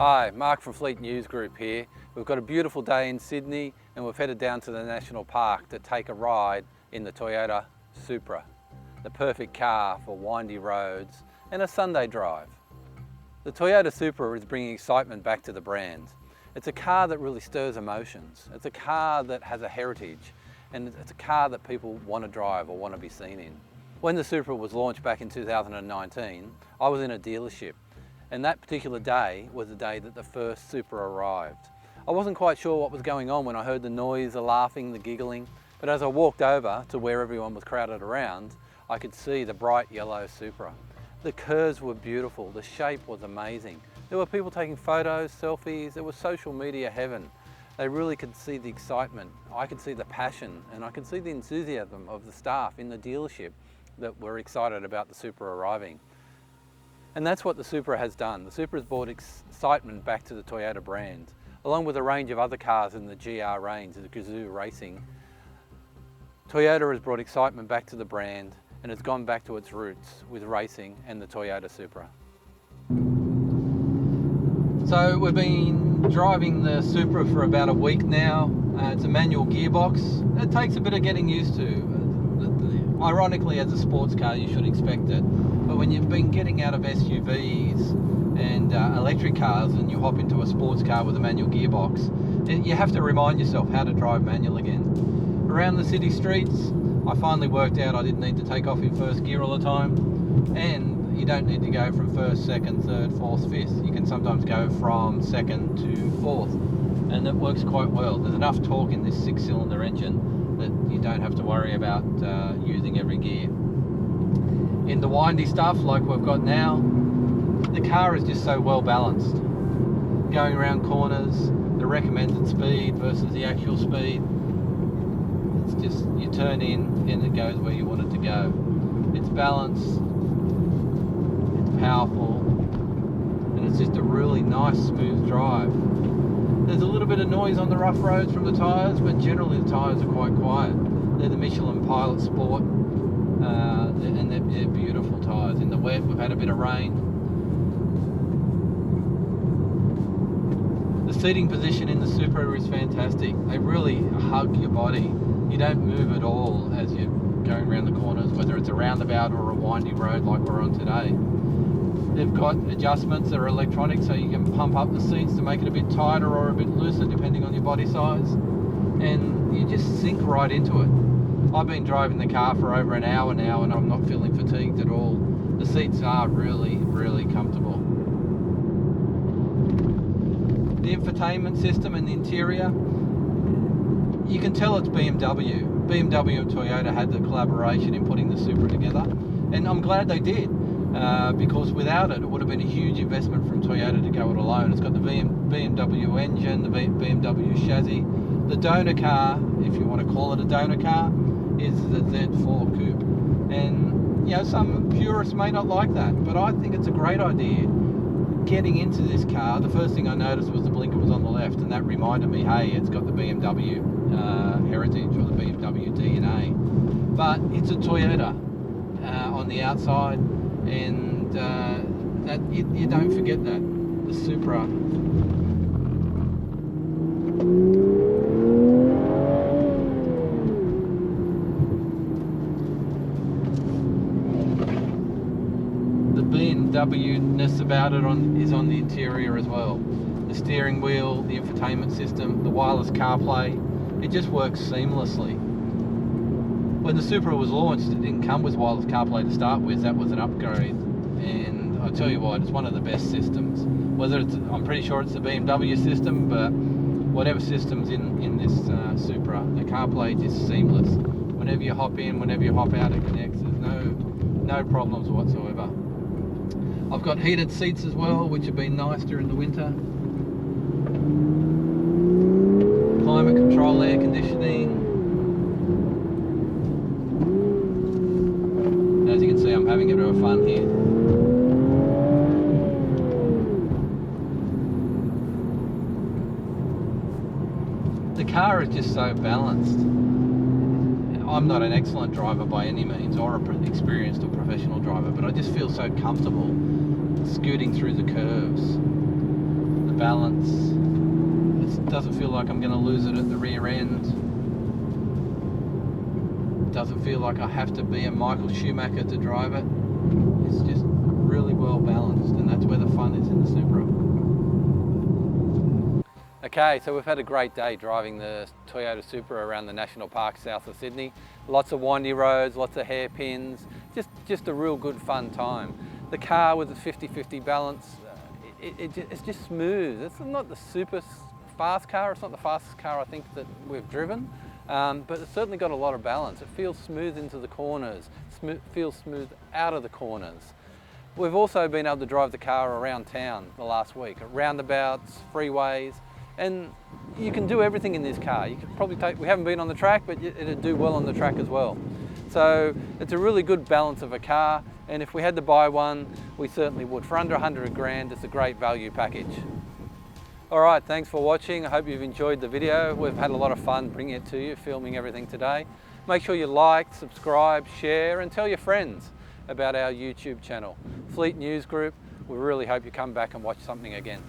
Hi, Mark from Fleet News Group here. We've got a beautiful day in Sydney and we've headed down to the National Park to take a ride in the Toyota Supra, the perfect car for windy roads and a Sunday drive. The Toyota Supra is bringing excitement back to the brand. It's a car that really stirs emotions. It's a car that has a heritage, and it's a car that people want to drive or want to be seen in. When the Supra was launched back in 2019, I was in a dealership, and that particular day was the day that the first Supra arrived. I wasn't quite sure what was going on when I heard the noise, the laughing, the giggling, but as I walked over to where everyone was crowded around, I could see the bright yellow Supra. The curves were beautiful, the shape was amazing. There were people taking photos, selfies, it was social media heaven. They really could see the excitement, I could see the passion, and I could see the enthusiasm of the staff in the dealership that were excited about the Supra arriving. And that's what the Supra has done. The Supra has brought excitement back to the Toyota brand, along with a range of other cars in the GR range, the Gazoo Racing. Toyota has brought excitement back to the brand and has gone back to its roots with racing and the Toyota Supra. So we've been driving the Supra for about a week now. It's a manual gearbox. It takes a bit of getting used to. Ironically, as a sports car, you should expect it. But when you've been getting out of SUVs and electric cars and you hop into a sports car with a manual gearbox, you have to remind yourself how to drive manual again. Around the city streets, I finally worked out I didn't need to take off in first gear all the time, and you don't need to go from first, second, third, fourth, fifth. You can sometimes go from second to fourth, and it works quite well. There's enough torque in this 6-cylinder engine that you don't have to worry about using every gear. In the windy stuff like we've got now, the car is just so well balanced. Going around corners, the recommended speed versus the actual speed, it's just, you turn in and it goes where you want it to go. It's balanced, it's powerful, and it's just a really nice smooth drive. There's a little bit of noise on the rough roads from the tyres, but generally the tyres are quite quiet. They're the Michelin Pilot Sport, and they're beautiful tyres. In the wet, we've had a bit of rain. The seating position in the Supra is fantastic. They really hug your body. You don't move at all as you're going around the corners, whether it's a roundabout or a windy road like we're on today. They've got adjustments that are electronic, so you can pump up the seats to make it a bit tighter or a bit looser depending on your body size, and you just sink right into it. I've been driving the car for over an hour now and I'm not feeling fatigued at all. The seats are really, really comfortable. The infotainment system and the interior, you can tell it's BMW. BMW and Toyota had the collaboration in putting the Supra together, and I'm glad they did. Because without it, it would have been a huge investment from Toyota to go it alone. It's got the BMW engine, the BMW chassis. The donor car, if you want to call it a donor car, is the Z4 Coupe. And you know, some purists may not like that, but I think it's a great idea. Getting into this car, the first thing I noticed was the blinker was on the left, and that reminded me, hey, it's got the BMW heritage or the BMW DNA. But it's a Toyota on the outside. And that you don't forget that. The Supra. The BMW-ness about it is on the interior as well. The steering wheel, the infotainment system, the wireless CarPlay, it just works seamlessly. When the Supra was launched, it didn't come with wireless CarPlay to start with. That was an upgrade, and I'll tell you what, it's one of the best systems. Whether it's, I'm pretty sure it's the BMW system, but whatever system's in this Supra, the CarPlay is just seamless. Whenever you hop in, whenever you hop out, it connects. There's no problems whatsoever. I've got heated seats as well, which have been nice during the winter. Climate control, air conditioning. As you can see, I'm having a bit of fun here. The car is just so balanced. I'm not an excellent driver by any means, or an experienced or professional driver, but I just feel so comfortable scooting through the curves. The balance. It doesn't feel like I'm going to lose it at the rear end. It doesn't feel like I have to be a Michael Schumacher to drive it. It's just really well balanced, and that's where the fun is in the Supra. Okay, so we've had a great day driving the Toyota Supra around the National Park south of Sydney. Lots of windy roads, lots of hairpins, just a real good fun time. The car with the 50-50 balance, it's just smooth. It's not the super fast car, it's not the fastest car I think that we've driven, but it's certainly got a lot of balance. It feels smooth into the corners, feels smooth out of the corners. We've also been able to drive the car around town the last week, at roundabouts, freeways, and you can do everything in this car. You could probably we haven't been on the track, but it'd do well on the track as well. So it's a really good balance of a car, and if we had to buy one, we certainly would. For under 100 grand, it's a great value package. All right, thanks for watching. I hope you've enjoyed the video. We've had a lot of fun bringing it to you, filming everything today. Make sure you like, subscribe, share, and tell your friends about our YouTube channel, Fleet News Group. We really hope you come back and watch something again.